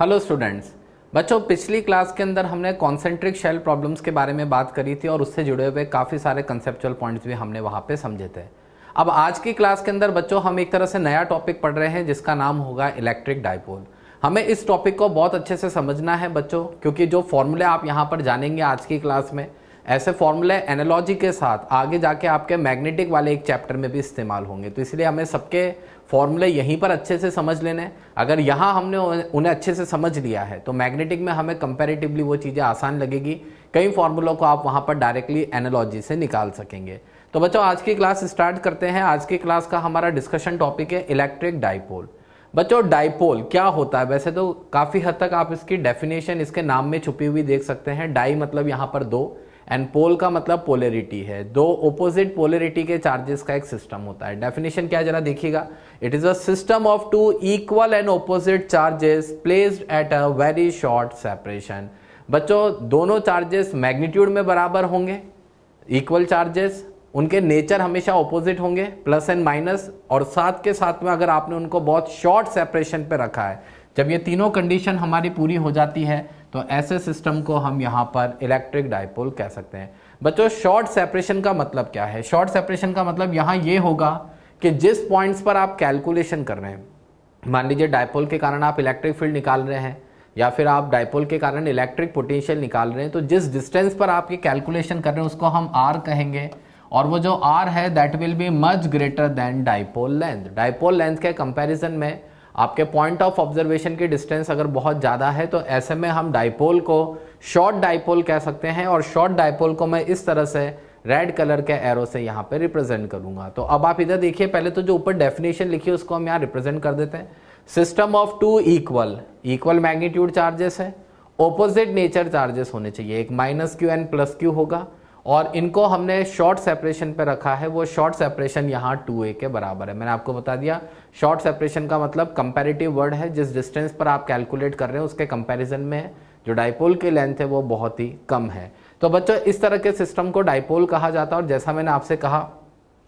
Hello students. बच्चों, पिछली class के अंदर हमने कॉन्सेंट्रिक शेल प्रॉब्लम्स के बारे में बात करी थी और उससे जुड़े हुए काफ़ी सारे कंसेप्चुअल पॉइंट्स भी हमने वहाँ पे समझे थे। अब आज की क्लास के अंदर बच्चों हम एक तरह से नया टॉपिक पढ़ रहे हैं जिसका नाम होगा इलेक्ट्रिक डाइपोल। हमें इस टॉपिक को बहुत अच्छे से समझना है बच्चों, क्योंकि जो फॉर्मूले आप यहाँ पर जानेंगे आज की क्लास में, ऐसे फॉर्मूले एनालॉजी के साथ आगे जाके आपके मैग्नेटिक वाले एक चैप्टर में भी इस्तेमाल होंगे। तो इसलिए हमें सबके फॉर्मूले यहीं पर अच्छे से समझ लेने। अगर यहाँ हमने उन्हें अच्छे से समझ लिया है तो मैग्नेटिक में हमें कंपैरेटिवली वो चीज़ें आसान लगेगी। कई फॉर्मूलों को आप वहाँ पर डायरेक्टली एनालॉजी से निकाल सकेंगे। तो बच्चों, आज की क्लास स्टार्ट करते हैं। आज की क्लास का हमारा डिस्कशन टॉपिक है इलेक्ट्रिक डाइपोल। बच्चों, डाइपोल क्या होता है? वैसे तो काफ़ी हद तक आप इसकी डेफिनेशन इसके नाम में छुपी हुई देख सकते हैं। डाई मतलब यहाँ पर दो, एंड पोल का मतलब पोलरिटी है। दो ओपोजिट पोलरिटी के चार्जेस का एक सिस्टम होता है। डेफिनेशन क्या जरा देखिएगा। It is a system of two equal and opposite charges placed at a very short separation. बच्चों, दोनों चार्जेस मैग्नीट्यूड में बराबर होंगे, इक्वल चार्जेस, उनके नेचर हमेशा ऑपोजिट होंगे, प्लस एंड माइनस, और साथ के साथ में अगर आपने उनको बहुत शॉर्ट सेपरेशन पे रखा है, जब ये तीनों कंडीशन हमारी पूरी हो जाती है तो ऐसे सिस्टम को हम यहाँ पर इलेक्ट्रिक डाइपोल कह सकते हैं। बच्चों, शॉर्ट सेपरेशन का मतलब क्या है? शॉर्ट सेपरेशन का मतलब यहाँ ये होगा कि जिस पॉइंट्स पर आप कैलकुलेशन कर रहे हैं, मान लीजिए डाइपोल के कारण आप इलेक्ट्रिक फील्ड निकाल रहे हैं या फिर आप डाइपोल के कारण इलेक्ट्रिक पोटेंशियल निकाल रहे हैं, तो जिस डिस्टेंस पर आप ये कैलकुलेशन कर रहे हैं उसको हम आर कहेंगे, और वो जो आर है that will be much greater than dipole length. Dipole length के कंपैरिजन में आपके पॉइंट ऑफ ऑब्जर्वेशन की डिस्टेंस अगर बहुत ज़्यादा है तो ऐसे में हम डाइपोल को शॉर्ट डाइपोल कह सकते हैं। और शॉर्ट डाइपोल को मैं इस तरह से रेड कलर के एरो से यहाँ पे रिप्रेजेंट करूंगा। तो अब आप इधर देखिए, पहले तो जो ऊपर डेफिनेशन लिखी है उसको हम यहाँ रिप्रेजेंट कर देते हैं। System of two equal magnitude charges है, ऑपोजिट नेचर चार्जेस होने चाहिए, एक minus q and plus q होगा, और इनको हमने शॉर्ट सेपरेशन पे रखा है। वो शॉर्ट सेपरेशन यहाँ 2a के बराबर है। मैंने आपको बता दिया, शॉर्ट सेपरेशन का मतलब कंपैरेटिव वर्ड है, जिस डिस्टेंस पर आप कैलकुलेट कर रहे हैं उसके कंपैरिजन में जो डाइपोल की लेंथ है वो बहुत ही कम है। तो बच्चों, इस तरह के सिस्टम को डाइपोल कहा जाता है। और जैसा मैंने आपसे कहा,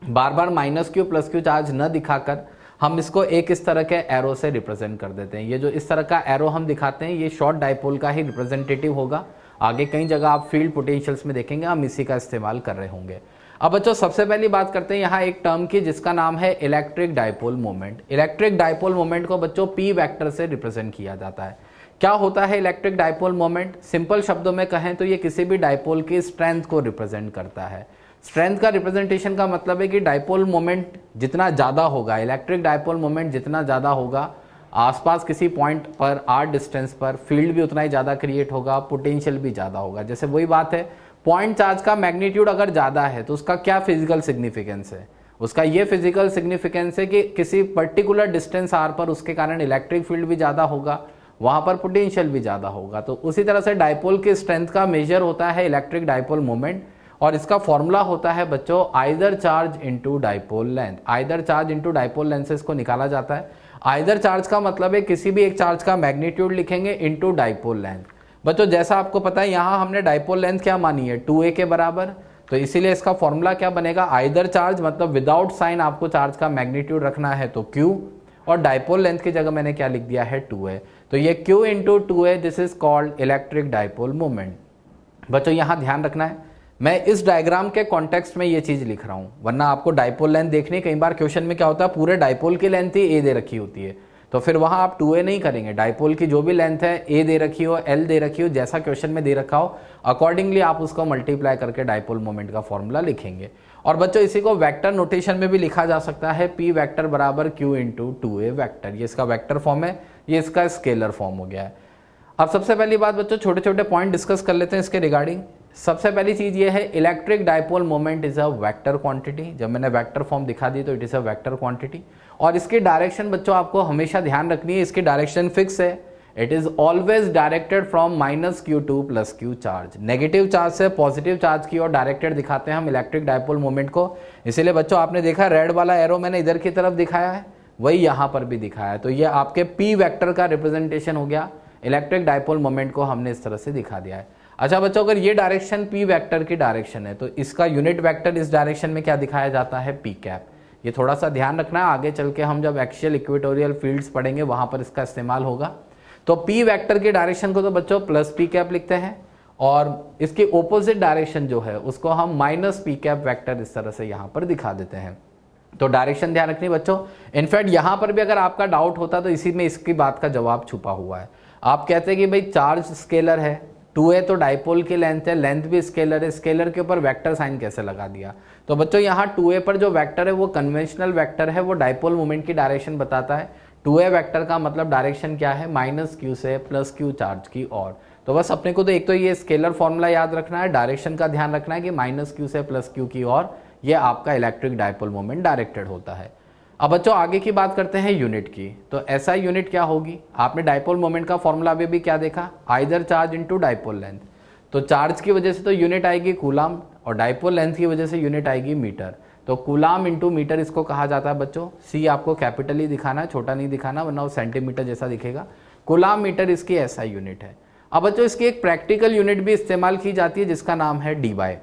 बार बार minus q plus q charge न दिखाकर हम इसको एक इस तरह के एरो से रिप्रेजेंट कर देते हैं। ये जो इस तरह का एरो हम दिखाते हैं ये शॉर्ट डाइपोल का ही रिप्रेजेंटेटिव होगा। आगे कई जगह आप फील्ड पोटेंशियल्स में देखेंगे हम इसी का इस्तेमाल कर रहे होंगे। अब बच्चों, सबसे पहली बात करते हैं यहाँ एक टर्म की जिसका नाम है electric dipole moment. Electric dipole moment को बच्चों पी वेक्टर से रिप्रेजेंट किया जाता है। क्या होता है इलेक्ट्रिक डाइपोल मोमेंट? सिंपल शब्दों में कहें तो ये किसी भी डाइपोल की स्ट्रेंथ को रिप्रेजेंट करता है। स्ट्रेंथ का रिप्रेजेंटेशन का मतलब है कि डाइपोल मोमेंट जितना ज़्यादा होगा, इलेक्ट्रिक डाइपोल मोमेंट जितना ज़्यादा होगा, आसपास किसी पॉइंट पर आर डिस्टेंस पर फील्ड भी उतना ही ज़्यादा क्रिएट होगा, पोटेंशियल भी ज़्यादा होगा। जैसे वही बात है, पॉइंट चार्ज का मैग्नीट्यूड अगर ज़्यादा है तो उसका क्या फिजिकल सिग्निफिकेंस है? उसका ये फिजिकल सिग्निफिकेंस है कि किसी पर्टिकुलर डिस्टेंस आर पर उसके कारण इलेक्ट्रिक फील्ड भी ज़्यादा होगा, वहाँ पर पोटेंशियल भी ज़्यादा होगा। तो उसी तरह से डाइपोल की स्ट्रेंथ का मेजर होता है इलेक्ट्रिक डाइपोल मोमेंट, और इसका फॉर्मूला होता है बच्चों either charge into dipole length. Either charge into dipole length से इसको निकाला जाता है। आइदर चार्ज का मतलब है किसी भी एक चार्ज का मैग्नीट्यूड लिखेंगे इंटू डाइपोल लेंथ। बच्चों, जैसा आपको पता है यहाँ हमने डाइपोल लेंथ क्या मानी है, 2a के बराबर, तो इसीलिए इसका फॉर्मूला क्या बनेगा, आइदर चार्ज मतलब विदाउट साइन आपको चार्ज का मैग्नीट्यूड रखना है तो q, और डाइपोल लेंथ की जगह मैंने क्या लिख दिया है, 2a। तो ये q into 2a, this is called electric dipole moment. बच्चों, यहाँ ध्यान रखना है, मैं इस डायग्राम के कॉन्टेक्स्ट में ये चीज लिख रहा हूं, वरना आपको डाइपोल लेंथ देखनी, कई बार क्वेश्चन में क्या होता है पूरे डाइपोल की लेंथ ही a दे रखी होती है, तो फिर वहां आप 2a नहीं करेंगे। डाइपोल की जो भी लेंथ है, a दे रखी हो, l दे रखी हो, जैसा क्वेश्चन में दे रखा हो अकॉर्डिंगली आप उसको मल्टीप्लाई करके डाइपोल मोमेंट का फॉर्मूला लिखेंगे। और बच्चों, इसी को वेक्टर नोटेशन में भी लिखा जा सकता है, p वेक्टर बराबर q इंटू 2a वेक्टर। ये इसका वेक्टर फॉर्म है, ये इसका स्केलर फॉर्म हो गया है। अब सबसे पहली बात बच्चों, छोटे छोटे पॉइंट डिस्कस कर लेते हैं इसके रिगार्डिंग। सबसे पहली चीज ये है, electric dipole moment is a vector quantity. जब मैंने वेक्टर फॉर्म दिखा दी तो it is a vector quantity, और इसकी डायरेक्शन बच्चों आपको हमेशा ध्यान रखनी है, इसकी डायरेक्शन फिक्स है। It is always directed from minus q2 plus q charge. Negative charge से पॉजिटिव चार्ज की ओर डायरेक्टेड दिखाते हैं हम इलेक्ट्रिक डाइपोल मोमेंट को। इसीलिए बच्चों आपने देखा रेड वाला एरो मैंने इधर की तरफ दिखाया है, वही यहाँ पर भी दिखाया है। तो ये आपके p वेक्टर का रिप्रेजेंटेशन हो गया। इलेक्ट्रिक डाइपोल मोमेंट को हमने इस तरह से दिखा दिया है। अच्छा बच्चों, अगर ये डायरेक्शन p वेक्टर की डायरेक्शन है तो इसका यूनिट वेक्टर इस डायरेक्शन में क्या दिखाया जाता है, p कैप। ये थोड़ा सा ध्यान रखना है, आगे चल के हम जब एक्सियल इक्वेटोरियल फील्ड्स पढ़ेंगे वहां पर इसका इस्तेमाल होगा। तो p वेक्टर की डायरेक्शन को तो बच्चों प्लस पी कैप लिखते हैं और इसकी ओपोजिट डायरेक्शन जो है उसको हम माइनस पी कैप वेक्टर इस तरह से यहां पर दिखा देते हैं। तो डायरेक्शन ध्यान रखनी बच्चों। इनफैक्ट यहां पर भी अगर आपका डाउट होता तो इसी में इसकी बात का जवाब छुपा हुआ है। आप कहते हैं कि भाई चार्ज स्केलर है, 2a तो डाइपोल की लेंथ है, लेंथ भी स्केलर है, स्केलर के ऊपर वेक्टर साइन कैसे लगा दिया। तो बच्चों यहाँ 2a पर जो वेक्टर है वो कन्वेंशनल वेक्टर है, वो डाइपोल मोमेंट की डायरेक्शन बताता है। 2a वेक्टर का मतलब डायरेक्शन क्या है, माइनस क्यू से प्लस क्यू चार्ज की ओर। तो बस अपने को तो एक तो ये स्केलर फॉर्मूला याद रखना है, डायरेक्शन का ध्यान रखना है कि माइनस क्यू से प्लस क्यू की ओर ये आपका इलेक्ट्रिक डाइपोल मोमेंट डायरेक्टेड होता है। अब बच्चों आगे की बात करते हैं यूनिट की। तो ऐसा यूनिट क्या होगी, आपने डाइपोल मोमेंट का फॉर्मूला अभी भी क्या देखा, either charge into dipole length. तो चार्ज की वजह से तो यूनिट आएगी कूलाम और डाइपोल लेंथ की वजह से यूनिट आएगी मीटर। तो कूलाम इंटू मीटर इसको कहा जाता है बच्चों। सी आपको कैपिटल ही दिखाना है, छोटा नहीं दिखाना वरना वो सेंटीमीटर जैसा दिखेगा। कूलाम मीटर इसकी ऐसा यूनिट है। अब बच्चों इसकी एक प्रैक्टिकल यूनिट भी इस्तेमाल की जाती है जिसका नाम है डी बाय।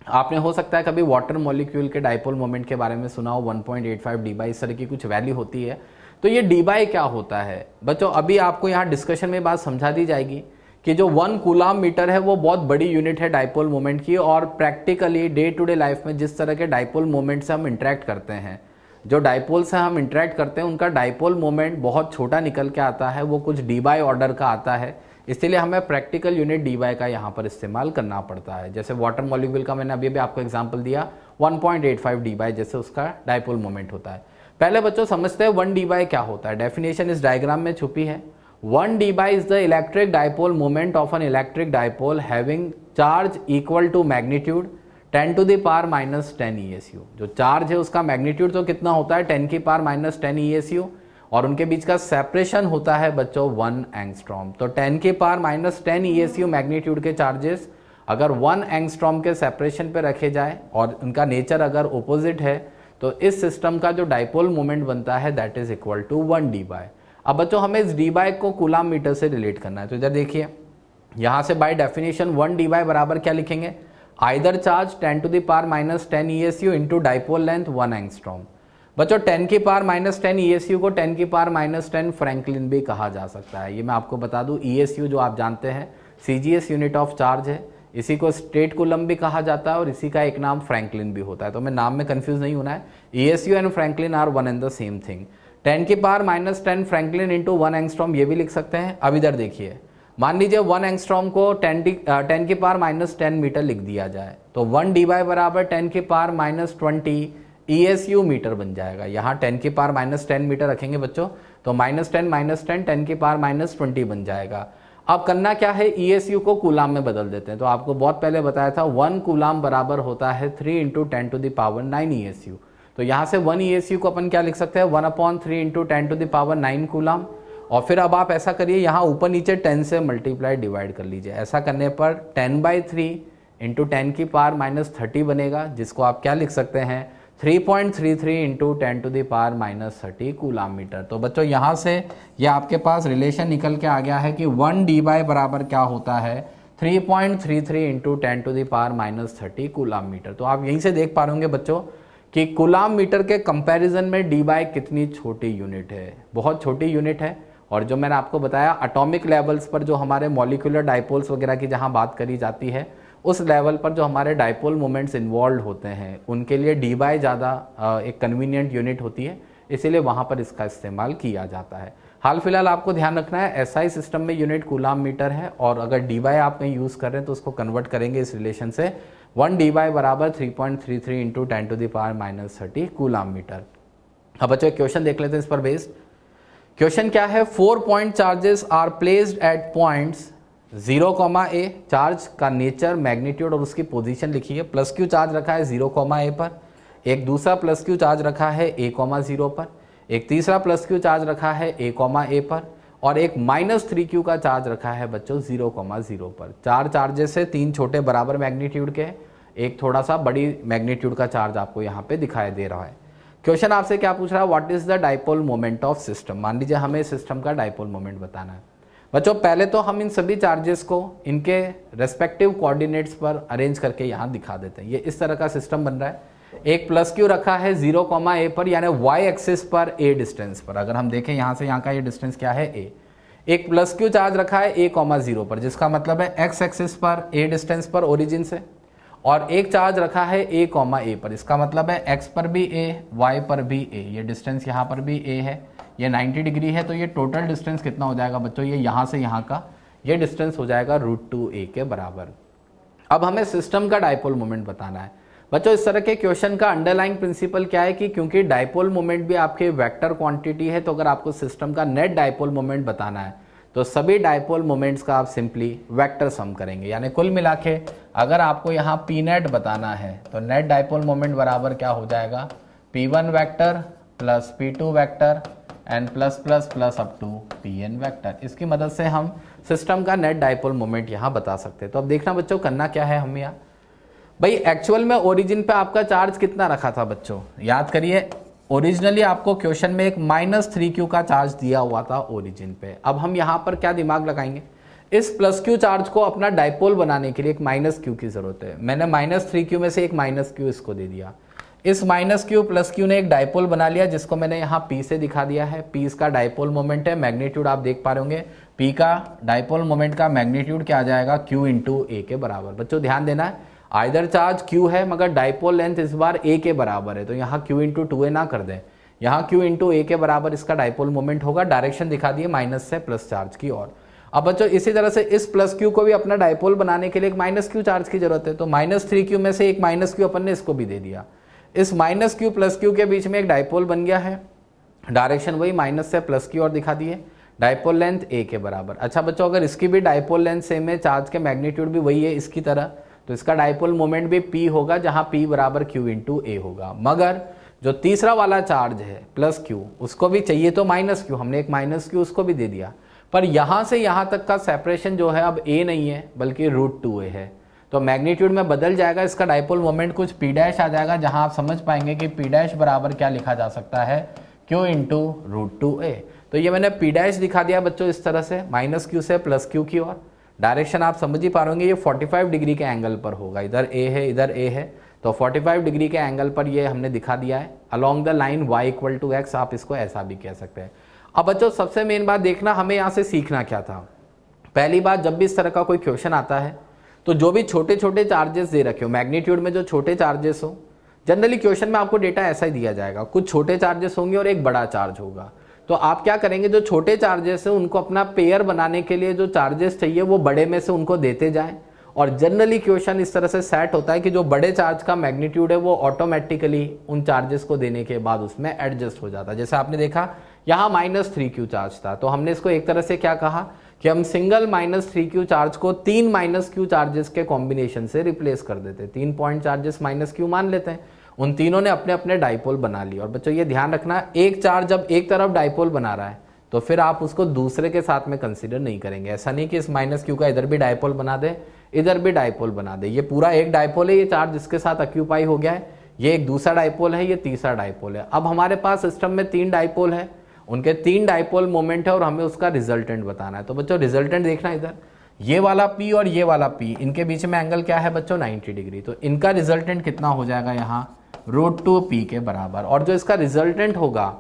आपने हो सकता है कभी वाटर मॉलिक्यूल के डाइपोल मोमेंट के बारे में सुना हो, 1.85 डी बाई इस तरह की कुछ वैल्यू होती है। तो ये डी बाई क्या होता है बच्चों, अभी आपको यहाँ डिस्कशन में बात समझा दी जाएगी कि जो 1 कूलाम मीटर है वो बहुत बड़ी यूनिट है डाइपोल मोमेंट की। और practically day to day life में जिस तरह के डाइपोल मोमेंट से हम इंटरेक्ट करते हैं, जो डाइपोल से हम इंटरेक्ट करते हैं उनका डाइपोल मोमेंट बहुत छोटा निकल के आता है, वो कुछ डी बाई ऑर्डर का आता है। इसलिए हमें प्रैक्टिकल यूनिट डी बाई का यहाँ पर इस्तेमाल करना पड़ता है। जैसे वाटर मॉलिक्यूल का मैंने अभी भी आपको एग्जांपल दिया, 1.85 डी बाई जैसे उसका डाइपोल मोमेंट होता है। पहले बच्चों समझते हैं 1 डी बाई क्या होता है। डेफिनेशन इस डायग्राम में छुपी है। 1 debye is the electric dipole moment of an electric dipole having charge equal to magnitude 10 to the power minus 10 ESU। जो चार्ज है उसका मैग्नीट्यूड तो कितना होता है, 10 की पावर माइनस 10 ESU, और उनके बीच का सेपरेशन होता है बच्चों 1 एंगस्ट्रॉम। तो 10 की पावर माइनस 10 ESU मैग्नीट्यूड के चार्जेस अगर 1 एंगस्ट्रॉम के सेपरेशन पे रखे जाए और उनका नेचर अगर ओपोजिट है तो इस सिस्टम का जो डाइपोल मोमेंट बनता है that is equal to 1 debye. अब बच्चों हमें इस डी बाय को कूलाम मीटर से रिलेट करना है। तो इधर देखिए, यहां से बाय डेफिनेशन 1 डी बाय बराबर क्या लिखेंगे, either charge 10 to the power minus 10 ESU into dipole length 1 angstrom. बच्चों 10 की पावर माइनस 10 ESU को 10 की पावर माइनस 10 फ्रैंकलिन भी कहा जा सकता है। ये मैं आपको बता दूं, ESU जो आप जानते हैं CGS यूनिट ऑफ चार्ज है, इसी को स्टेट कूलम भी कहा जाता है और इसी का एक नाम फ्रैंकलिन भी होता है। तो मैं नाम में कंफ्यूज नहीं होना है, ESU and franklin are one and the same thing. 10 की power minus 10 franklin into 1 angstrom ये भी लिख सकते हैं। अब इधर देखिए, मान लीजिए 1 एंगस्ट्रॉम को 10 की पावर माइनस 10 मीटर लिख दिया जाए तो 1 डी बाय बराबर 10 की पावर माइनस 20 ESU मीटर बन जाएगा। यहाँ 10 की पावर माइनस 10 मीटर रखेंगे बच्चों तो माइनस 10 की पावर माइनस 20 बन जाएगा। अब करना क्या है, ESU को कूलाम में बदल देते हैं। तो आपको बहुत पहले बताया था 1 कूलाम बराबर होता है 3 into 10 to the power 9 ESU। तो यहाँ से 1 ESU को अपन क्या लिख सकते हैं, 1/3 into 10 to the power 9 coulomb. और फिर अब आप ऐसा करिए, यहाँ ऊपर नीचे 10 से मल्टीप्लाई डिवाइड कर लीजिए। ऐसा करने पर 10/3 इंटू 10 की पावर माइनस 30 बनेगा, जिसको आप क्या लिख सकते हैं 3.33 into 10 to the power minus 30 coulomb metre. तो बच्चों यहाँ से ये आपके पास रिलेशन निकल के आ गया है कि 1 डी बाय बराबर क्या होता है 3.33 into 10 to the power minus 30 coulomb metre. तो आप यहीं से देख पा रहे बच्चों कि कूलाम मीटर के कंपैरिजन में डी बाय कितनी छोटी यूनिट है, बहुत छोटी यूनिट है। और जो मैंने आपको बताया एटॉमिक लेवल्स पर जो हमारे मॉलिक्यूलर डाइपोल्स वगैरह की जहाँ बात करी जाती है उस लेवल पर जो हमारे डाइपोल मोमेंट्स इन्वॉल्व होते हैं उनके लिए डी बाय ज़्यादा एक कन्वीनियंट यूनिट होती है, इसीलिए वहाँ पर इसका इस्तेमाल किया जाता है। हाल फिलहाल आपको ध्यान रखना है SI सिस्टम में यूनिट कूलाम मीटर है और अगर डी बाय आप कहीं यूज़ कर रहे हैं तो उसको कन्वर्ट करेंगे इस रिलेशन से 1 डी बाय बराबर 3.33 into 10 to the power minus 30 coulomb metre. अब बच्चों क्वेश्चन देख लेते हैं इस पर बेस्ड। क्वेश्चन क्या है, 4 point charges are placed at points 0, charge का नेचर, मैग्नीट्यूड और उसकी पोजीशन लिखिए। प्लस क्यू चार्ज रखा है 0, पर, एक दूसरा प्लस क्यू चार्ज रखा है A,0 पर, एक तीसरा प्लस क्यू चार्ज रखा है A, पर और एक -3Q का चार्ज रखा है बच्चों 0, पर। 4 चार्जेस से 3 छोटे बराबर मैग्नीट्यूड के, एक थोड़ा सा बड़ी मैग्नीट्यूड का चार्ज आपको यहाँ पे दिखाई दे रहा है। क्वेश्चन आपसे क्या पूछ रहा है, what is the dipole moment of system. मान लीजिए हमें सिस्टम का डाइपोल मोमेंट बताना है। बच्चों पहले तो हम इन सभी चार्जेस को इनके रेस्पेक्टिव कोऑर्डिनेट्स पर अरेंज करके यहाँ दिखा देते हैं। ये इस तरह का सिस्टम बन रहा है। एक प्लस क्यू रखा है 0, पर यानी y एक्सिस पर a डिस्टेंस पर। अगर हम देखें यहाँ से यहाँ का ये डिस्टेंस क्या है a, एक प्लस क्यू चार्ज रखा है a कॉमा 0 पर, जिसका मतलब है x एक्सिस पर a डिस्टेंस पर ओरिजिन से, और एक चार्ज रखा है a कॉमा a पर, इसका मतलब है x पर भी a, y पर भी a, ये डिस्टेंस यहाँ पर भी a है, ये 90 डिग्री है। तो ये टोटल डिस्टेंस कितना हो जाएगा बच्चों, ये यहाँ से यहाँ का ये डिस्टेंस हो जाएगा √2a के बराबर। अब हमें सिस्टम का डायपोल मोमेंट बताना है बच्चों। इस तरह के क्वेश्चन का अंडरलाइन प्रिंसिपल क्या है कि क्योंकि डायपोल मोमेंट भी आपके वेक्टर क्वांटिटी है, तो अगर आपको सिस्टम का नेट डायपोल मोमेंट बताना है तो सभी डायपोल मोमेंट्स का आप सिंपली वेक्टर सम करेंगे। यानी कुल मिला के अगर आपको यहाँ पी नेट बताना है तो नेट डायपोल मोमेंट बराबर क्या हो जाएगा, P1 vector plus P2 vector and plus plus plus up to Pn vector. इसकी मदद से हम सिस्टम का नेट डायपोल मोमेंट यहाँ बता सकते हैं। तो अब देखना बच्चों करना क्या है हम यहाँ, भाई एक्चुअल में ओरिजिन पे आपका चार्ज कितना रखा था बच्चों, याद करिए ओरिजिनली आपको क्वेश्चन में एक -3q का चार्ज दिया हुआ था ओरिजिन पे। अब हम यहाँ पर क्या दिमाग लगाएंगे, इस प्लस q चार्ज को अपना डायपोल बनाने के लिए एक -q की जरूरत है। मैंने -3q में से एक -q इसको दे दिया, इस -q प्लस q ने एक डायपोल बना लिया, जिसको मैंने यहाँ p से दिखा दिया है। p इसका डायपोल मोमेंट है, मैग्नीट्यूड आप देख पा रहे होंगे, p का डायपोल मोमेंट का मैग्नीट्यूड क्या आ जाएगा, q इंटू a के बराबर। बच्चों ध्यान देना है, आइदर चार्ज q है मगर डायपोल लेंथ इस बार a के बराबर है, तो यहाँ q इंटू 2a ना कर दें, यहाँ q इंटू a के बराबर इसका डायपोल मोमेंट होगा। डायरेक्शन दिखा दिए माइनस से प्लस चार्ज की ओर। अब बच्चों इसी तरह से इस प्लस q को भी अपना डायपोल बनाने के लिए एक -q चार्ज की जरूरत है, तो -3q में से एक -q अपन ने इसको भी दे दिया। इस -q प्लस q के बीच में एक डायपोल बन गया है, डायरेक्शन वही माइनस से प्लस की ओर दिखा दिए, डायपोल लेंथ a के बराबर। अच्छा बच्चों अगर इसकी भी डायपोल लेंथ सेम है, चार्ज के मैग्नीट्यूड भी वही है इसकी तरह, तो इसका डायपोल मोमेंट भी p होगा, जहां p बराबर q इंटू a होगा। मगर जो तीसरा वाला चार्ज है प्लस q, उसको भी चाहिए तो -q, हमने एक -q उसको भी दे दिया, पर यहां से यहां तक का सेपरेशन जो है अब a नहीं है बल्कि √2a है, तो मैग्नीट्यूड में बदल जाएगा। इसका डायपोल मोमेंट कुछ p डैश आ जाएगा, जहां आप समझ पाएंगे कि p डैश बराबर क्या लिखा जा सकता है, q इंटू √2a। तो ये मैंने p डैश दिखा दिया बच्चों इस तरह से, -q से प्लस q की ओर। डायरेक्शन आप समझ ही पा रहे होंगे, ये 45 डिग्री के एंगल पर होगा, इधर a है इधर a है, तो 45 डिग्री के एंगल पर ये हमने दिखा दिया है along the line y equal to x, आप इसको ऐसा भी कह सकते हैं। अब बच्चों सबसे मेन बात देखना, हमें यहाँ से सीखना क्या था। पहली बात, जब भी इस तरह का कोई क्वेश्चन आता है तो जो भी छोटे छोटे चार्जेस दे रखे हो, मैग्नीट्यूड में जो छोटे चार्जेस हो, जनरली क्वेश्चन में आपको डेटा ऐसा ही दिया जाएगा, कुछ छोटे चार्जेस होंगे और एक बड़ा चार्ज होगा। तो आप क्या करेंगे, जो छोटे चार्जेस है उनको अपना पेयर बनाने के लिए जो चार्जेस चाहिए वो बड़े में से उनको देते जाएं, और जनरली क्वेश्चन इस तरह से सेट होता है कि जो बड़े चार्ज का मैग्नीट्यूड है वो ऑटोमेटिकली उन चार्जेस को देने के बाद उसमें एडजस्ट हो जाता है। जैसे आपने देखा यहाँ -3q चार्ज था, तो हमने इसको एक तरह से क्या कहा कि हम सिंगल -3q चार्ज को 3 -q चार्जेस के कॉम्बिनेशन से रिप्लेस कर देते, 3 पॉइंट चार्जेस -q मान लेते हैं, उन तीनों ने अपने अपने डायपोल बना लिए। और बच्चों ये ध्यान रखना, एक चार्ज जब एक तरफ डायपोल बना रहा है तो फिर आप उसको दूसरे के साथ में कंसीडर नहीं करेंगे। ऐसा नहीं कि इस -q का इधर भी डायपोल बना दे इधर भी डायपोल बना दे, ये पूरा एक डायपोल है, ये चार्ज इसके साथ ऑक्यूपाई हो गया है, ये एक दूसरा डायपोल है, ये तीसरा डायपोल है। अब हमारे पास सिस्टम में 3 डायपोल है, उनके 3 डायपोल मोमेंट है और हमें उसका रिजल्टेंट बताना है। तो बच्चों रिजल्टेंट देखना, इधर ये वाला p और ये वाला p, इनके बीच में एंगल क्या है बच्चों 90 डिग्री, तो इनका रिजल्टेंट कितना हो जाएगा यहाँ √2p के बराबर। और जो इसका रिजल्टेंट होगा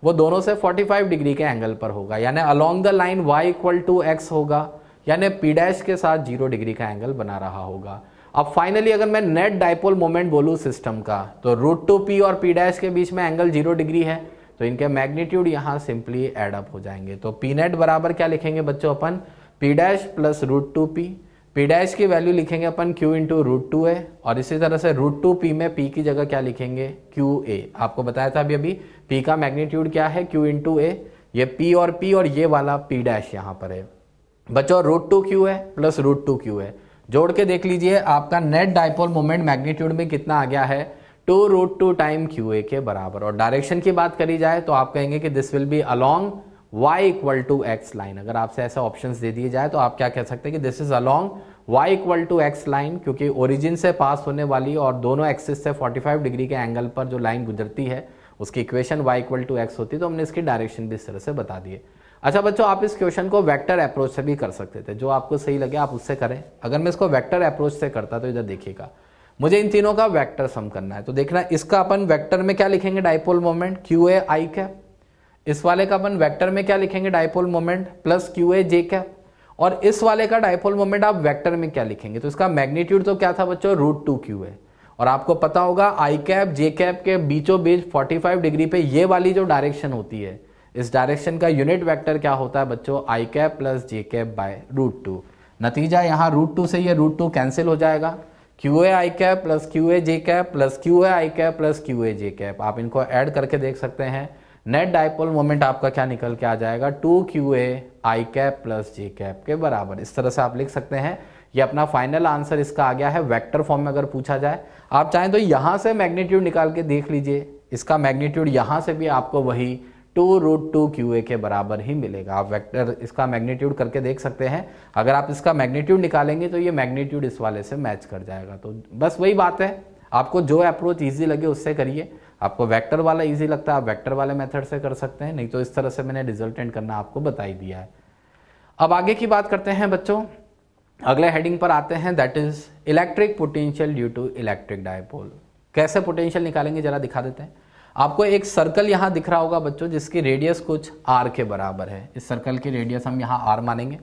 वो दोनों से 45 डिग्री के एंगल पर होगा, यानी along the line y equal to x होगा, यानी p डैश के साथ 0 डिग्री का एंगल बना रहा होगा। अब फाइनली अगर मैं नेट डायपोल मोमेंट बोलूँ सिस्टम का, तो √2p और p डैश के बीच में एंगल 0 डिग्री है, तो इनके मैग्नीट्यूड यहाँ सिंपली एड अप हो जाएंगे। तो p नेट बराबर क्या लिखेंगे बच्चों अपन, p dash plus √2p, p dash की वैल्यू लिखेंगे अपन q इंटू √2a, और इसी तरह से √2p में p की जगह क्या लिखेंगे qa। आपको बताया था अभी p का मैग्नीट्यूड क्या है q इंटू a, ये p और ये वाला p डैश यहाँ पर है बच्चों, √2q है प्लस √2q है, जोड़ के देख लीजिए आपका नेट डायपोल मोमेंट मैग्नीट्यूड में कितना आ गया है 2√2 टाइम qa के बराबर। और डायरेक्शन की बात करी जाए तो आप कहेंगे कि this will be along y equal to x line. अगर आपसे ऐसे ऑप्शंस दे दिए जाए तो आप क्या कह सकते हैं कि this is along y equal to x line, क्योंकि ओरिजिन से पास होने वाली और दोनों एक्सिस से 45 डिग्री के एंगल पर जो लाइन गुजरती है उसकी equation y equal to x होती है, तो हमने इसकी डायरेक्शन भी इस तरह से बता दिए। अच्छा बच्चों, आप इस क्वेश्चन को वेक्टर अप्रोच से भी कर सकते थे, जो आपको सही लगे आप उससे करें। अगर मैं इसको वेक्टर अप्रोच से करता तो इधर देखिएगा, मुझे इन तीनों का वेक्टर सम करना है, तो देखना इसका अपन वेक्टर में क्या लिखेंगे dipole moment qa i cap, इस वाले का अपन वेक्टर में क्या लिखेंगे, dipole moment plus Q A J cap, और इस वाले का डाइपोल मोमेंट आप वेक्टर में क्या लिखेंगे, तो इसका मैग्नीट्यूड तो क्या था बच्चों, √2 क्यू ए। और आपको पता होगा आई कैप जे कैप के बीचों बीच 45 डिग्री पे ये वाली जो डायरेक्शन होती है, इस डायरेक्शन का यूनिट वेक्टर क्या होता है बच्चों, i cap plus j cap by √2। नतीजा यहाँ √2 से ये √2 कैंसिल हो जाएगा, Q A I cap plus Q A J cap plus Q A I cap plus Q A J cap, आप इनको ऐड करके देख सकते हैं। नेट डाइपोल मोमेंट आपका क्या निकल के आ जाएगा, 2 Q A I cap plus j cap के बराबर। इस तरह से आप लिख सकते हैं। ये अपना फाइनल आंसर इसका आ गया है वेक्टर फॉर्म में। अगर पूछा जाए, आप चाहें तो यहां से मैग्नीट्यूड निकाल के देख लीजिए, इसका मैग्नीट्यूड यहां से भी आपको वही 2√2 क्यू ए के बराबर ही मिलेगा। आप वेक्टर इसका मैग्नीट्यूड करके देख सकते हैं। अगर आप इसका मैग्नीट्यूड निकालेंगे तो ये मैग्नीट्यूड इस वाले से मैच कर जाएगा। तो बस वही बात है, आपको जो अप्रोच ईजी लगे उससे करिए। आपको वेक्टर वाला इजी लगता है, आप वेक्टर वाले मेथड से कर सकते हैं, नहीं तो इस तरह से मैंने रिजल्टेंट करना आपको बता ही दिया है। अब आगे की बात करते हैं बच्चों, अगले हेडिंग पर आते हैं, that is electric potential due to electric dipole. कैसे पोटेंशियल निकालेंगे जरा दिखा देते हैं। आपको एक सर्कल यहां दिख रहा होगा बच्चों, जिसकी रेडियस कुछ r के बराबर है। इस सर्कल की रेडियस हम यहां r मानेंगे।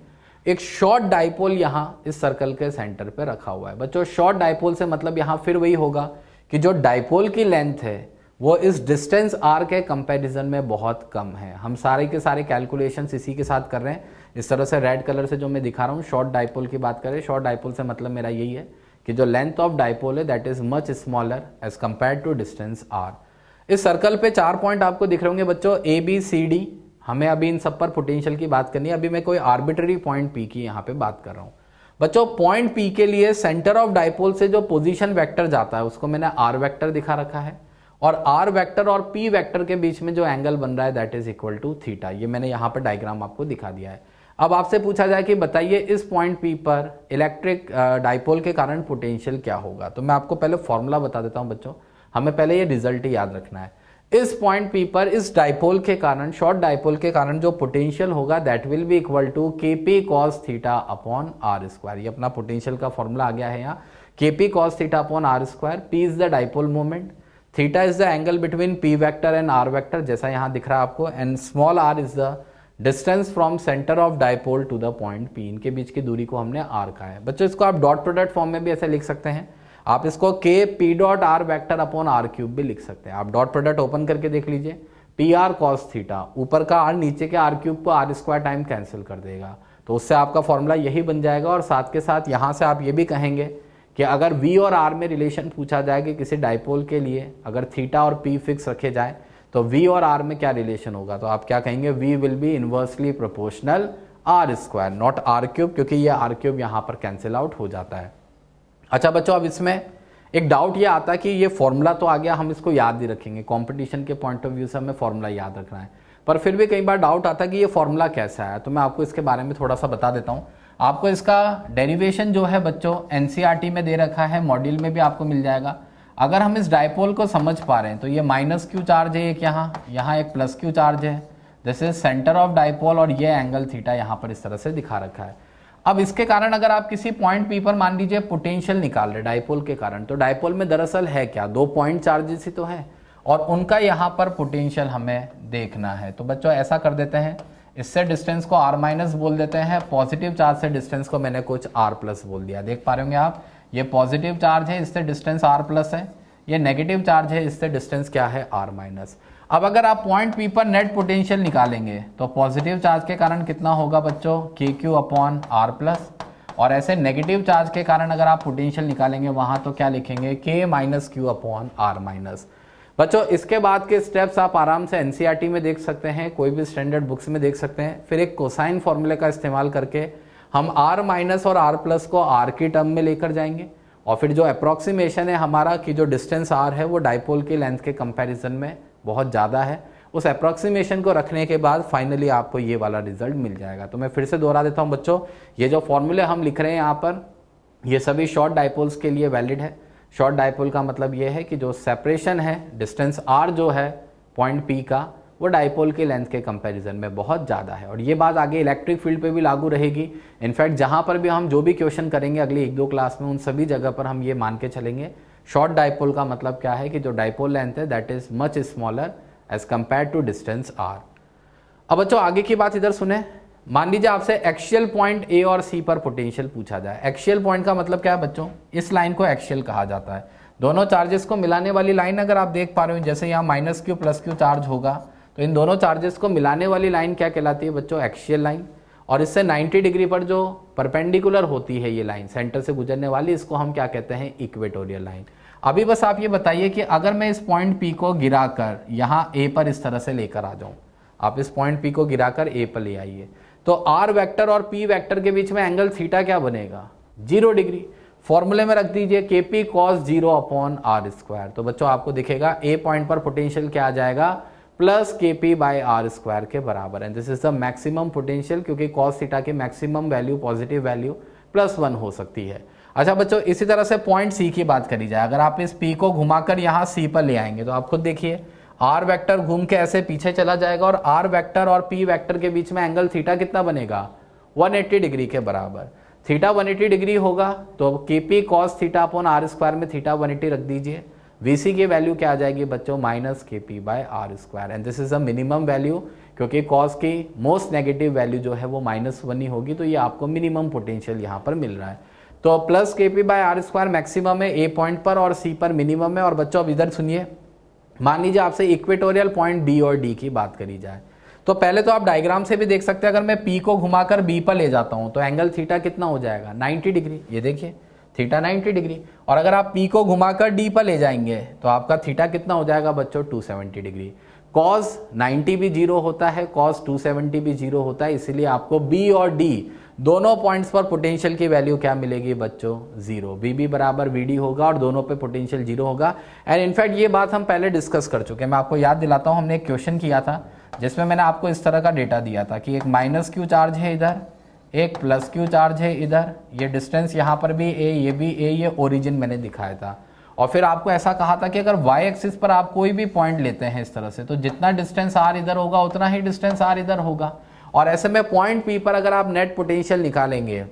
एक शॉर्ट डायपोल यहां इस सर्कल के सेंटर पे रखा हुआ है। बच्चों शॉर्ट डायपोल से मतलब यहां फिर वही होगा कि जो डायपोल की लेंथ है वो इस डिस्टेंस r के कंपैरिजन में बहुत कम है। हम सारे के सारे कैलकुलेशंस इसी के साथ कर रहे हैं। इस तरह से रेड कलर से जो मैं दिखा रहा हूँ, शॉर्ट डायपोल की बात करें, शॉर्ट डायपोल से मतलब मेरा यही है कि जो लेंथ ऑफ डायपोल है that is much smaller as compare to distance r। इस सर्कल पे 4 पॉइंट आपको दिख रहे होंगे बच्चों, ए बी सी डी। हमें अभी इन सब पर पोटेंशियल की बात करनी है। अभी मैं कोई आर्बिट्ररी पॉइंट पी की यहाँ पे बात कर रहा हूँ बच्चों। पॉइंट पी के लिए सेंटर ऑफ डायपोल से जो पोजीशन वेक्टर जाता है उसको मैंने आर वेक्टर दिखा रखा है, और आर वेक्टर और पी वेक्टर के बीच में जो एंगल बन रहा है that is equal to theta. ये मैंने यहाँ पर डायग्राम आपको दिखा दिया है। अब आपसे पूछा जाए कि बताइए इस पॉइंट पी पर इलेक्ट्रिक डायपोल के कारण पोटेंशियल क्या होगा, तो मैं आपको पहले फॉर्मूला बता देता हूँ बच्चों। हमें पहले ये रिजल्ट ही याद रखना है। इस पॉइंट पी पर इस डायपोल के कारण, शॉर्ट डायपोल के कारण जो पोटेंशियल होगा that will be equal to kp cos theta upon r square. ये अपना पोटेंशियल का फॉर्मूला आ गया है यहाँ, kp cos theta upon r square. p is the dipole moment, theta is the angle between p vector and r vector जैसा यहाँ दिख रहा है आपको, and small r is the distance from centre of dipole to the point p। इनके बीच की दूरी को हमने r कहा है। बच्चों इसको आप डॉट प्रोडक्ट फॉर्म में भी ऐसे लिख सकते हैं। आप इसको k p dot r vector upon r cube भी लिख सकते हैं। आप डॉट प्रोडक्ट ओपन करके देख लीजिए, पी आर कॉस थीटा, ऊपर का r नीचे के r क्यूब को r स्क्वायर टाइम कैंसिल कर देगा, तो उससे आपका फॉर्मूला यही बन जाएगा। और साथ के साथ यहाँ से आप ये भी कहेंगे कि अगर v और r में रिलेशन पूछा जाए कि किसी डायपोल के लिए अगर थीटा और p फिक्स रखे जाए तो v और r में क्या रिलेशन होगा, तो आप क्या कहेंगे, v will be inversely proportional r square not r cube, क्योंकि ये r क्यूब यहाँ पर कैंसिल आउट हो जाता है। अच्छा बच्चों, अब इसमें एक डाउट ये आता है कि ये फॉर्मूला तो आ गया, हम इसको याद ही रखेंगे, कंपटीशन के पॉइंट ऑफ व्यू से हमें फॉर्मूला याद रखना है, पर फिर भी कई बार डाउट आता है कि ये फॉर्मूला कैसा है। तो मैं आपको इसके बारे में थोड़ा सा बता देता हूँ। आपको इसका डेरिवेशन जो है बच्चों एनसीईआरटी में दे रखा है, मॉड्यूल में भी आपको मिल जाएगा। अगर हम इस डायपोल को समझ पा रहे हैं तो ये माइनस क्यू चार्ज है एक, यहाँ एक प्लस क्यू चार्ज है, जैसे सेंटर ऑफ डायपोल, और ये एंगल थीटा यहाँ पर इस तरह से दिखा रखा है। अब इसके कारण अगर आप किसी पॉइंट पी पर मान लीजिए पोटेंशियल निकाल रहे डायपोल के कारण, तो डायपोल में दरअसल है क्या, 2 पॉइंट चार्जेस ही तो है, और उनका यहाँ पर पोटेंशियल हमें देखना है। तो बच्चों ऐसा कर देते हैं, इससे डिस्टेंस को r माइनस बोल देते हैं, पॉजिटिव चार्ज से डिस्टेंस को मैंने कुछ r प्लस बोल दिया। देख पा रहे होंगे आप, ये पॉजिटिव चार्ज है, इससे डिस्टेंस r प्लस है, ये नेगेटिव चार्ज है, इससे डिस्टेंस क्या है, r माइनस। अब अगर आप पॉइंट पी पर नेट पोटेंशियल निकालेंगे तो पॉजिटिव चार्ज के कारण कितना होगा बच्चों, के क्यू अपॉन आर प्लस, और ऐसे नेगेटिव चार्ज के कारण अगर आप पोटेंशियल निकालेंगे वहां तो क्या लिखेंगे, k minus q upon r minus. बच्चों इसके बाद के स्टेप्स आप आराम से एनसीईआरटी में देख सकते हैं, कोई भी स्टैंडर्ड बुक्स में देख सकते हैं। फिर एक कोसाइन फॉर्मूले का इस्तेमाल करके हम आर माइनस और आर प्लस को आर की टर्म में लेकर जाएंगे, और फिर जो अप्रोक्सीमेशन है हमारा कि जो डिस्टेंस आर है वो डायपोल की लेंथ के कंपैरिजन में बहुत ज़्यादा है, उस अप्रोक्सीमेशन को रखने के बाद फाइनली आपको ये वाला रिजल्ट मिल जाएगा। तो मैं फिर से दोहरा देता हूँ बच्चों, ये जो फॉर्मूले हम लिख रहे हैं यहाँ पर, ये सभी शॉर्ट डायपोल्स के लिए वैलिड है। शॉर्ट डायपोल का मतलब ये है कि जो सेपरेशन है, डिस्टेंस आर जो है पॉइंट पी का, वो डायपोल के लेंथ के कंपैरिजन में बहुत ज़्यादा है। और ये बात आगे इलेक्ट्रिक फील्ड पे भी लागू रहेगी। इनफैक्ट जहाँ पर भी हम जो भी क्वेश्चन करेंगे अगली 1-2 क्लास में, उन सभी जगह पर हम ये मान के चलेंगे शॉर्ट डायपोल का मतलब क्या है कि जो डायपोल लेंथ है that is much smaller as compare to distance r. अब बच्चों आगे की बात इधर सुने। मान लीजिए आपसे एक्सियल पॉइंट ए और सी पर पोटेंशियल पूछा जाए। एक्सियल पॉइंट का मतलब क्या है बच्चों, इस लाइन को एक्सियल कहा जाता है। दोनों चार्जेस को मिलाने वाली लाइन अगर आप देख पा रहे हो, जैसे यहाँ minus q plus q charge होगा, तो इन दोनों चार्जेस को मिलाने वाली लाइन क्या कहलाती है बच्चों, एक्सियल लाइन। और इससे 90 डिग्री पर जो परपेंडिकुलर होती है ये लाइन सेंटर से गुजरने वाली, इसको हम क्या कहते हैं, इक्वेटोरियल लाइन। अभी बस आप ये बताइए कि अगर मैं इस पॉइंट पी को गिराकर यहाँ ए पर इस तरह से लेकर आ जाऊं, आप इस पॉइंट पी को गिराकर ए पर ले आइए, तो आर वेक्टर और पी वेक्टर के बीच में एंगल थीटा क्या बनेगा, 0 डिग्री। फॉर्मूले में रख दीजिए k p cos 0 upon r square. तो बच्चों आपको दिखेगा ए पॉइंट पर पोटेंशियल क्या आ जाएगा, plus k P by are square के बराबर है। This is the maximum potential, क्योंकि कॉस थीटा की मैक्सिमम वैल्यू पॉजिटिव वैल्यू +1 हो सकती है। अच्छा बच्चों, इसी तरह से पॉइंट सी की बात करी जाए, अगर आप इस पी को घुमाकर यहाँ सी पर ले आएंगे तो आप खुद देखिए आर वेक्टर घूम के ऐसे पीछे चला जाएगा और आर वेक्टर और पी वेक्टर के बीच में एंगल थीटा कितना बनेगा, 180 डिग्री के बराबर। थीटा 180 डिग्री होगा तो k p cos theta upon r square में थीटा 180 रख दीजिए। वीसी की वैल्यू क्या आ जाएगी बच्चों, minus k p by r square. And this is a minimum value, क्योंकि कॉस की मोस्ट नेगेटिव वैल्यू जो है वो -1 ही होगी, तो ये आपको मिनिमम पोटेंशियल यहाँ पर मिल रहा है। तो plus k p by r square maximum है ए पॉइंट पर और सी पर मिनिमम है। और बच्चों अब इधर सुनिए, मान लीजिए आपसे इक्वेटोरियल पॉइंट बी और डी की बात करी जाए, तो पहले तो आप डायग्राम से भी देख सकते हैं, अगर मैं पी को घुमाकर बी पर ले जाता हूं तो एंगल थीटा कितना हो जाएगा, 90 डिग्री। ये देखिए थीटा 90 डिग्री। और अगर आप पी को घुमाकर डी पर ले जाएंगे तो आपका थीटा कितना हो जाएगा बच्चों, 270 डिग्री। कॉस 90 भी 0 होता है, कॉस 270 भी 0 होता है, इसीलिए आपको बी और डी दोनों पॉइंट्स पर पोटेंशियल की वैल्यू क्या मिलेगी बच्चों, 0। बी बराबर वी डी होगा और दोनों पे पोटेंशियल 0 होगा। एंड इनफैक्ट ये बात हम पहले डिस्कस कर चुके हैं। मैं आपको याद दिलाता हूँ, हमने एक क्वेश्चन किया था जिसमें मैंने आपको इस तरह का डेटा दिया था कि एक माइनस क्यू चार्ज है इधर, एक प्लस क्यू चार्ज है इधर, ये डिस्टेंस यहाँ पर भी ए, ये भी ए, ये ओरिजिन मैंने दिखाया था। और फिर आपको ऐसा कहा था कि अगर वाई एक्सिस पर आप कोई भी पॉइंट लेते हैं इस तरह से, तो जितना डिस्टेंस आर इधर होगा उतना ही डिस्टेंस आर इधर होगा। और ऐसे में पॉइंट पी पर अगर आप नेट पोटेंशियल निकालेंगे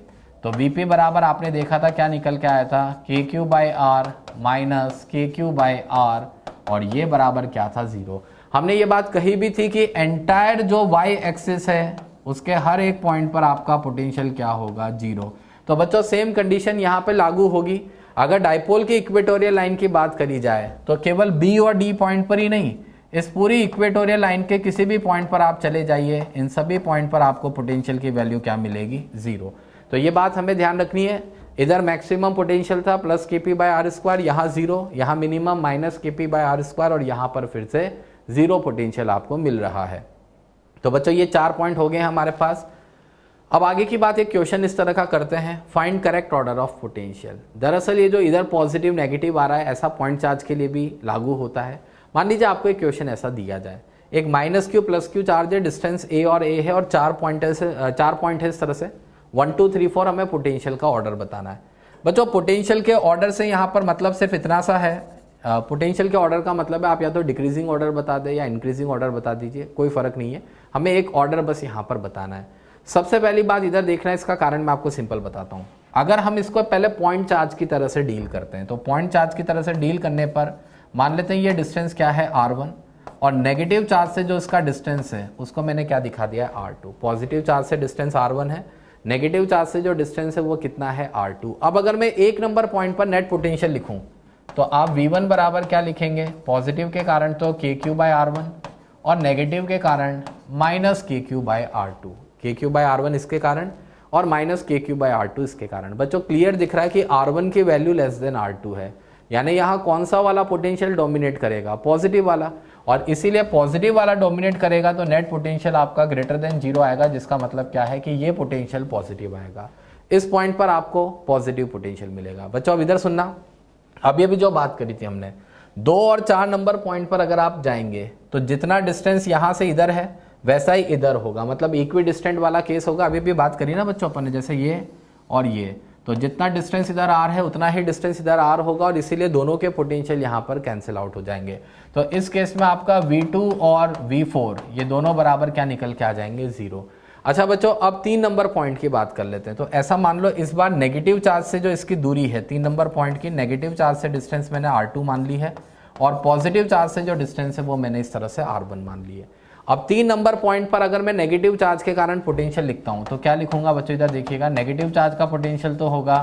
तो वीपी बराबर आपने देखा था क्या निकल के आया था, के क्यू बाई आर माइनस के क्यू बाई आर, और ये बराबर क्या था, 0। हमने ये बात कही भी थी कि एंटायर जो वाई एक्सिस है उसके हर एक पॉइंट पर आपका पोटेंशियल क्या होगा, 0। तो बच्चों सेम कंडीशन यहाँ पे लागू होगी। अगर डाइपोल की इक्वेटोरियल लाइन की बात करी जाए तो केवल बी और डी पॉइंट पर ही नहीं, इस पूरी इक्वेटोरियल लाइन के किसी भी पॉइंट पर आप चले जाइए, इन सभी पॉइंट पर आपको पोटेंशियल की वैल्यू क्या मिलेगी, 0। तो ये बात हमें ध्यान रखनी है। इधर मैक्सिमम पोटेंशियल था plus k p by r square, यहाँ 0, यहाँ minimum minus k p by r square, और यहाँ पर फिर से 0 पोटेंशियल आपको मिल रहा है। तो बच्चों ये 4 पॉइंट हो गए हमारे पास। अब आगे की बात, एक क्वेश्चन इस तरह का करते हैं, find correct order of potential. दरअसल ये जो इधर पॉजिटिव नेगेटिव आ रहा है, ऐसा पॉइंट चार्ज के लिए भी लागू होता है। मान लीजिए आपको एक क्वेश्चन ऐसा दिया जाए, एक minus q plus q charge है, डिस्टेंस ए और ए है, और 4 पॉइंट है इस तरह से 1 2 3 4, हमें पोटेंशियल का ऑर्डर बताना है। बच्चों पोटेंशियल के ऑर्डर से यहाँ पर मतलब सिर्फ इतना सा है, पोटेंशियल के ऑर्डर का मतलब है आप या तो डिक्रीजिंग ऑर्डर बता दें या इंक्रीजिंग ऑर्डर बता दीजिए, कोई फर्क नहीं है, हमें एक ऑर्डर बस यहाँ पर बताना है। सबसे पहली बात इधर देखना है, इसका कारण मैं आपको सिंपल बताता हूँ। अगर हम इसको पहले पॉइंट चार्ज की तरह से डील करते हैं, तो पॉइंट चार्ज की तरह से डील करने पर मान लेते हैं ये डिस्टेंस क्या है, r1, और नेगेटिव चार्ज से जो इसका डिस्टेंस है उसको मैंने क्या दिखा दिया है, r2। पॉजिटिव चार्ज से डिस्टेंस r1 है, नेगेटिव चार्ज से जो डिस्टेंस है वो कितना है, r2। अब अगर मैं 1 नंबर पॉइंट पर नेट पोटेंशियल लिखूं तो आप v1 बराबर क्या लिखेंगे, पॉजिटिव के कारण तो के क्यू बाय r1, और नेगेटिव के कारण माइनस के क्यू बाय r2। के क्यू बाय r1 इसके कारण और माइनस के क्यू बाय r2 इसके कारण। बच्चों क्लियर दिख रहा है कि r1 की वैल्यू लेस देन r2 है, यानी यहाँ कौन सा वाला पोटेंशियल डोमिनेट करेगा, पॉजिटिव वाला, और इसीलिए पॉजिटिव वाला डोमिनेट करेगा तो नेट पोटेंशियल आपका ग्रेटर देन 0 आएगा, जिसका मतलब क्या है कि ये पोटेंशियल पॉजिटिव आएगा। इस पॉइंट पर आपको पॉजिटिव पोटेंशियल मिलेगा। बच्चों अब इधर सुनना, अभी अभी जो बात करी थी हमने, 2 और 4 नंबर पॉइंट पर अगर आप जाएंगे तो जितना डिस्टेंस यहाँ से इधर है वैसा ही इधर होगा, मतलब इक्वी डिस्टेंट वाला केस होगा। अभी भी बात करी ना बच्चों अपन ने, जैसे ये और ये, तो जितना डिस्टेंस इधर r है उतना ही डिस्टेंस इधर r होगा, और इसीलिए दोनों के पोटेंशियल यहाँ पर कैंसिल आउट हो जाएंगे। तो इस केस में आपका v2 और v4 ये दोनों बराबर क्या निकल के आ जाएंगे, 0। अच्छा बच्चों अब 3 नंबर पॉइंट की बात कर लेते हैं। तो ऐसा मान लो इस बार नेगेटिव चार्ज से जो इसकी दूरी है 3 नंबर पॉइंट की, नेगेटिव चार्ज से डिस्टेंस मैंने r2 मान ली है, और पॉजिटिव चार्ज से जो डिस्टेंस है वो मैंने इस तरह से r1 मान ली है। अब 3 नंबर पॉइंट पर अगर मैं नेगेटिव चार्ज के कारण पोटेंशियल लिखता हूं तो क्या लिखूंगा बच्चों, इधर देखिएगा, नेगेटिव चार्ज का पोटेंशियल तो होगा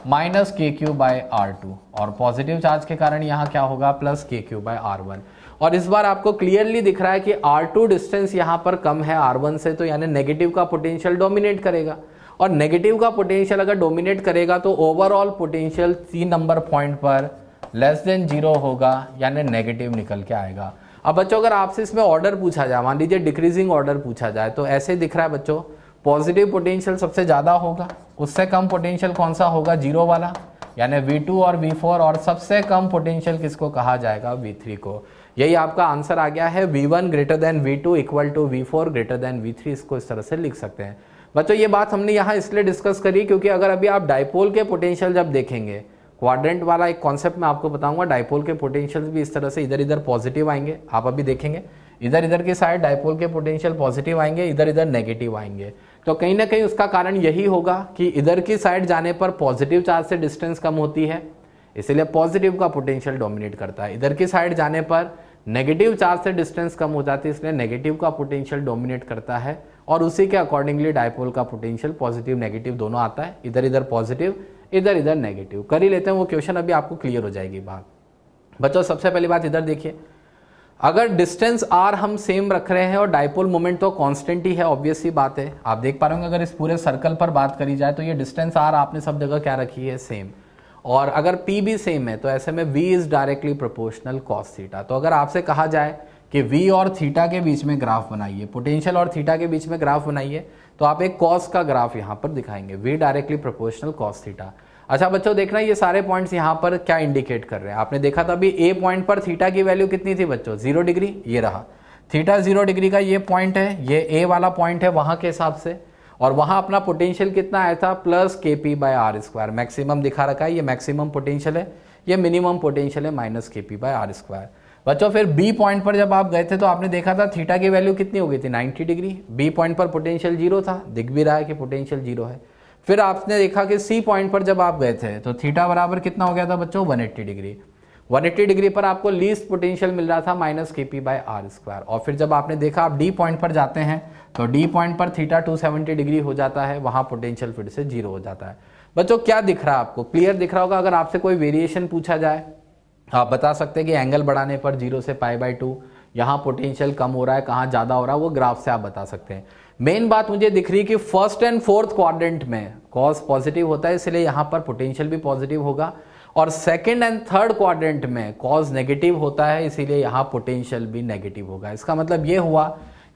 माइनस के क्यू बाय R2 और पॉजिटिव चार्ज के कारण यहाँ क्या होगा प्लस के क्यू बाय R1। और इस बार आपको क्लियरली दिख रहा है कि R2 डिस्टेंस यहाँ पर कम है R1 से, तो यानी नेगेटिव का पोटेंशियल डोमिनेट करेगा। और नेगेटिव का पोटेंशियल अगर डोमिनेट करेगा तो ओवरऑल पोटेंशियल 3 नंबर पॉइंट पर लेस देन 0 होगा, यानी नेगेटिव निकल के आएगा। अब बच्चों अगर आपसे इसमें ऑर्डर पूछा जाए, मान लीजिए डिक्रीजिंग ऑर्डर पूछा जाए, तो ऐसे दिख रहा है बच्चों, पॉजिटिव पोटेंशियल सबसे ज्यादा होगा, उससे कम पोटेंशियल कौन सा होगा, 0 वाला, यानी V2 और V4, और सबसे कम पोटेंशियल किसको कहा जाएगा, V3 को। यही आपका आंसर आ गया है, V1 greater than V2 equal to V4 greater than V3, इसको इस तरह से लिख सकते हैं। बच्चों ये बात हमने यहाँ इसलिए डिस्कस करी क्योंकि अगर अभी आप डाइपोल के पोटेंशियल जब देखेंगे, क्वाड्रेंट वाला एक कॉन्सेप्ट मैं आपको बताऊंगा, डाइपोल के पोटेंशियल भी इस तरह से इधर इधर पॉजिटिव आएंगे, आप अभी देखेंगे इधर इधर की साइड डाइपोल के पोटेंशियल पॉजिटिव आएंगे, इधर इधर नेगेटिव आएंगे। तो कहीं ना कहीं उसका कारण यही होगा कि इधर की साइड जाने पर पॉजिटिव चार्ज से डिस्टेंस कम होती है, इसीलिए पॉजिटिव का पोटेंशियल डोमिनेट करता है। इधर की साइड जाने पर नेगेटिव चार्ज से डिस्टेंस कम हो जाती है, इसलिए नेगेटिव का पोटेंशियल डोमिनेट करता है, और उसी के अकॉर्डिंगली डाइपोल का पोटेंशियल पॉजिटिव नेगेटिव दोनों आता है, इधर इधर पॉजिटिव इधर इधर नेगेटिव। कर ही लेते हैं वो क्वेश्चन, अभी आपको क्लियर हो जाएगी बात। बच्चों सबसे पहली बात इधर देखिए, अगर डिस्टेंस r हम सेम रख रहे हैं और डाइपोल मोमेंट तो कांस्टेंट ही है, ऑब्वियस सी बात है, आप देख पा रहे होंगे। अगर इस पूरे सर्कल पर बात करी जाए तो ये डिस्टेंस r आपने सब जगह क्या रखी है, सेम, और अगर p भी सेम है तो ऐसे में v is directly proportional cos theta. तो अगर आपसे कहा जाए कि v और थीटा के बीच में ग्राफ बनाइए, पोटेंशियल और थीटा के बीच में ग्राफ बनाइए, तो आप एक cos का ग्राफ यहाँ पर दिखाएंगे, v directly proportional cos theta. अच्छा बच्चों देखना ये सारे पॉइंट्स यहाँ पर क्या इंडिकेट कर रहे हैं, आपने देखा था अभी a पॉइंट पर थीटा की वैल्यू कितनी थी बच्चों, 0 डिग्री, ये रहा थीटा 0 डिग्री का ये पॉइंट है, ये a वाला पॉइंट है वहां के हिसाब से, और वहां अपना पोटेंशियल कितना आया था, plus KP by r square, maximum दिखा रखा है, ये मैक्सिमम पोटेंशियल है, ये मिनिमम पोटेंशियल है, minus KP by r square. बच्चों फिर B पॉइंट पर जब आप गए थे तो आपने देखा था थीटा की वैल्यू कितनी हो गई थी, 90 डिग्री, B पॉइंट पर पोटेंशियल 0 था, दिख भी रहा है कि पोटेंशियल 0 है। फिर आपने देखा कि C पॉइंट पर जब आप गए थे तो थीटा बराबर कितना हो गया था बच्चों, 180 डिग्री, 180 डिग्री पर आपको लीस्ट पोटेंशियल मिल रहा था, minus KP by r square. और फिर जब आपने देखा आप D पॉइंट पर जाते हैं तो D पॉइंट पर थीटा 270 डिग्री हो जाता है, वहां पोटेंशियल फिर से 0 हो जाता है। बच्चों क्या दिख रहा है आपको, क्लियर दिख रहा होगा। अगर आपसे कोई वेरिएशन पूछा जाए आप बता सकते हैं कि एंगल बढ़ाने पर 0 से π/2 यहाँ पोटेंशियल कम हो रहा है, कहाँ ज्यादा हो रहा है, वो ग्राफ से आप बता सकते हैं। मेन बात मुझे दिख रही है कि फर्स्ट एंड फोर्थ क्वाड्रेंट में कॉस पॉजिटिव होता है, इसलिए यहाँ पर पोटेंशियल भी पॉजिटिव होगा, और सेकंड एंड थर्ड क्वाड्रेंट में कॉस नेगेटिव होता है, इसीलिए यहाँ पोटेंशियल भी नेगेटिव होगा। इसका मतलब ये हुआ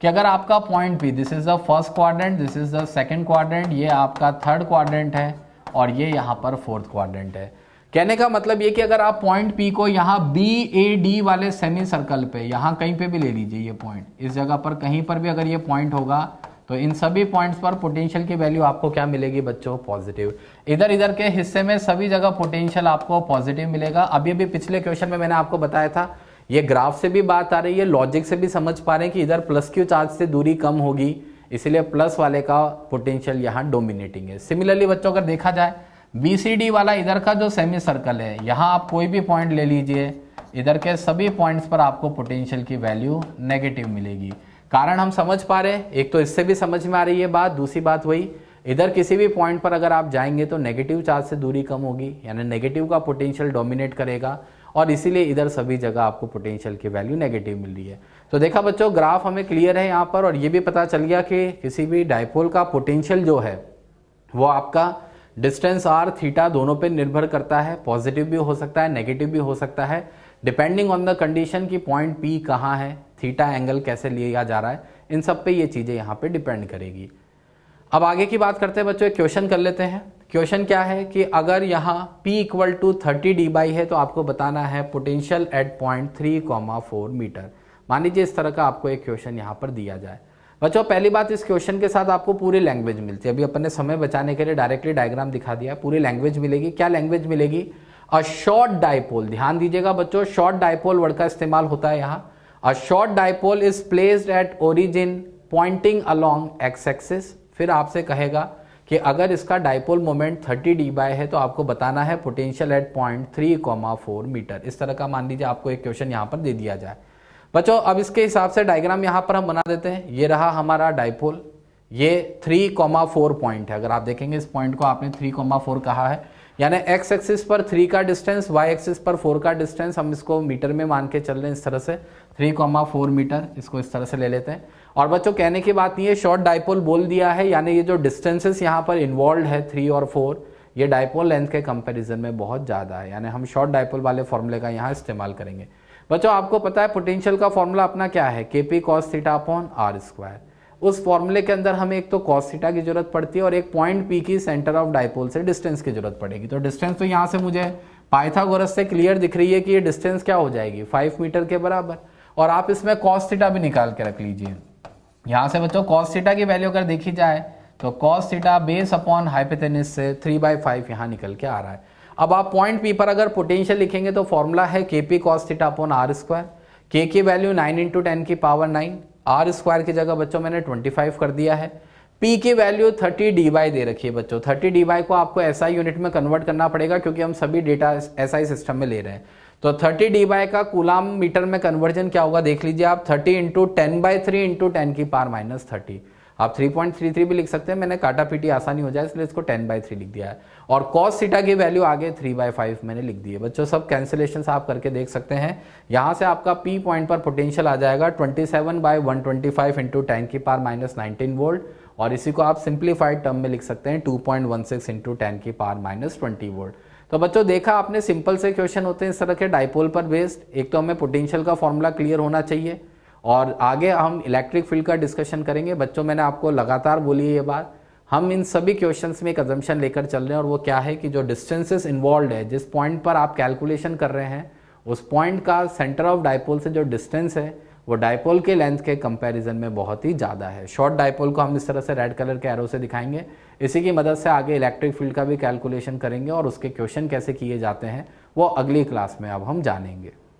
कि अगर आपका point P, this is the first quadrant, this is the second quadrant, ये आपका थर्ड क्वाड्रेंट है, और ये यहाँ पर फोर्थ क्वाड्रेंट है। कहने का मतलब ये कि अगर आप पॉइंट P को यहाँ BAD वाले सेमी सर्कल पे, यहाँ कहीं पे भी ले लीजिए, ये पॉइंट इस जगह पर कहीं पर भी अगर ये पॉइंट होगा तो इन सभी पॉइंट्स पर पोटेंशियल की वैल्यू आपको क्या मिलेगी बच्चों, पॉजिटिव। इधर इधर के हिस्से में सभी जगह पोटेंशियल आपको पॉजिटिव मिलेगा। अभी भी पिछले क्वेश्चन में मैंने आपको बताया था, ये ग्राफ से भी बात आ रही है, लॉजिक से भी समझ पा रहे हैं कि इधर प्लस क्यू चार्ज से दूरी कम होगी, इसलिए प्लस वाले का पोटेंशियल यहाँ डोमिनेटिंग है। सिमिलरली बच्चों अगर देखा जाए BCD वाला इधर का जो सेमी सर्कल है, यहाँ आप कोई भी पॉइंट ले लीजिए, इधर के सभी पॉइंट्स पर आपको पोटेंशियल की वैल्यू नेगेटिव मिलेगी। कारण हम समझ पा रहे हैं, एक तो इससे भी समझ में आ रही है बात, दूसरी बात वही इधर किसी भी पॉइंट पर अगर आप जाएंगे तो नेगेटिव चार्ज से दूरी कम होगी, यानी नेगेटिव का पोटेंशियल डोमिनेट करेगा, और इसीलिए इधर सभी जगह आपको पोटेंशियल की वैल्यू नेगेटिव मिल रही है। तो देखा बच्चों ग्राफ हमें क्लियर है यहाँ पर, और ये भी पता चल गया कि किसी भी डाइपोल का पोटेंशियल जो है वो आपका डिस्टेंस r थीटा दोनों पे निर्भर करता है, पॉजिटिव भी हो सकता है, नेगेटिव भी हो सकता है, डिपेंडिंग ऑन द कंडीशन की पॉइंट P कहाँ है, थीटा एंगल कैसे लिया जा रहा है, इन सब पे ये चीजें यहाँ पे डिपेंड करेगी। अब आगे की बात करते हैं बच्चों, एक क्वेश्चन कर लेते हैं। क्वेश्चन क्या है कि अगर यहाँ P इक्वल टू 30 dB है तो आपको बताना है पोटेंशियल एट पॉइंट 3,4 मीटर। मान लीजिए इस तरह का आपको एक क्वेश्चन यहाँ पर दिया जाए। बच्चों पहली बात, इस क्वेश्चन के साथ आपको पूरी लैंग्वेज मिलती है। अभी अपन ने समय बचाने के लिए डायरेक्टली डायग्राम दिखा दिया, पूरी लैंग्वेज मिलेगी। क्या लैंग्वेज मिलेगी, अ शॉर्ट डाइपोल। ध्यान दीजिएगा बच्चों, शॉर्ट डाइपोल वर्ड का इस्तेमाल होता है यहाँ। A short dipole is placed at origin pointing along x axis. फिर आपसे कहेगा कि अगर इसका डाइपोल मोमेंट 30 dB है तो आपको बताना है पोटेंशियल एट पॉइंट 3,4 मीटर। इस तरह का मान लीजिए आपको एक क्वेश्चन यहाँ पर दे दिया जाए। बच्चों अब इसके हिसाब से डायग्राम यहाँ पर हम बना देते हैं। ये रहा हमारा डाइपोल, ये 3,4 पॉइंट है। अगर आप देखेंगे इस पॉइंट को आपने 3,4 कहा है, यानी एक्स एक्सिस पर 3 का डिस्टेंस, वाई एक्सिस पर 4 का डिस्टेंस, हम इसको मीटर में मान के चल रहे हैं इस तरह से 3,4 मीटर, इसको इस तरह से ले लेते हैं। और बच्चों कहने की बात नहीं है, शॉर्ट डाइपोल बोल दिया है, यानी ये जो डिस्टेंसेस यहाँ पर इन्वॉल्व है 3 और 4, ये डाइपोल लेंथ के कंपैरिजन में बहुत ज़्यादा है, यानी हम शॉर्ट डाइपोल वाले फॉर्मूले का यहाँ इस्तेमाल करेंगे। बच्चों आपको पता है पोटेंशियल का फॉर्मूला अपना क्या है, KP cos theta upon r square. उस फॉर्मूले के अंदर हमें एक तो cos थीटा की जरूरत पड़ती है और एक पॉइंट P की सेंटर ऑफ डाइपोल से डिस्टेंस की जरूरत पड़ेगी। तो डिस्टेंस तो यहाँ से मुझे पाइथागोरस से क्लियर दिख रही है कि ये डिस्टेंस क्या हो जाएगी, 5 मीटर के बराबर। और आप इसमें cos थीटा भी निकाल के रख लीजिए। यहाँ से बच्चों cos थीटा की वैल्यू अगर देखी जाए तो cos theta base upon hypotenuse से 3/5 यहाँ निकल के आ रहा है। अब आप पॉइंट P पर अगर पोटेंशियल लिखेंगे तो फॉर्मूला है KP cos theta upon r square. K की वैल्यू 9 × 10 की पावर 9, r स्क्वायर की जगह बच्चों मैंने 25 कर दिया है। P की वैल्यू 30 dy दे रखी है बच्चों। 30 dy को आपको SI यूनिट में कन्वर्ट करना पड़ेगा क्योंकि हम सभी डेटा SI सिस्टम में ले रहे हैं। तो 30 dy का कूलाम मीटर में कन्वर्जन क्या होगा देख लीजिए आप, 30 × 10/3 × 10 की पावर -30। आप 3.33 भी लिख सकते हैं, मैंने काटा पीटी आसानी हो जाए इसलिए इसको 10/3 लिख दिया है। और cos थीटा की वैल्यू आगे 3/5 मैंने लिख दी है। बच्चों सब कैंसिलेशन आप करके देख सकते हैं। यहाँ से आपका P पॉइंट पर पोटेंशियल आ जाएगा 27/125 × 10 की पावर -19 वोल्ट, और इसी को आप सिंप्लीफाइड टर्म में लिख सकते हैं 2.16 × 10 की पावर -20 वोल्ट। तो बच्चों देखा आपने, सिंपल से क्वेश्चन होते हैं इस तरह के डाइपोल पर बेस्ड। एक तो हमें पोटेंशियल का फॉर्मूला क्लियर होना चाहिए और आगे हम इलेक्ट्रिक फील्ड का डिस्कशन करेंगे। बच्चों मैंने आपको लगातार बोली है ये बात, हम इन सभी क्वेश्चंस में एक अजम्पशन लेकर चल रहे हैं और वो क्या है कि जो डिस्टेंसेस इन्वॉल्व है, जिस पॉइंट पर आप कैलकुलेशन कर रहे हैं उस पॉइंट का सेंटर ऑफ डाइपोल से जो डिस्टेंस है वो डाइपोल के लेंथ के कंपैरिजन में बहुत ही ज़्यादा है। शॉर्ट डाइपोल को हम इस तरह से रेड कलर के एरो से दिखाएंगे। इसी की मदद से आगे इलेक्ट्रिक फील्ड का भी कैलकुलेशन करेंगे और उसके क्वेश्चन कैसे किए जाते हैं वो अगली क्लास में अब हम जानेंगे।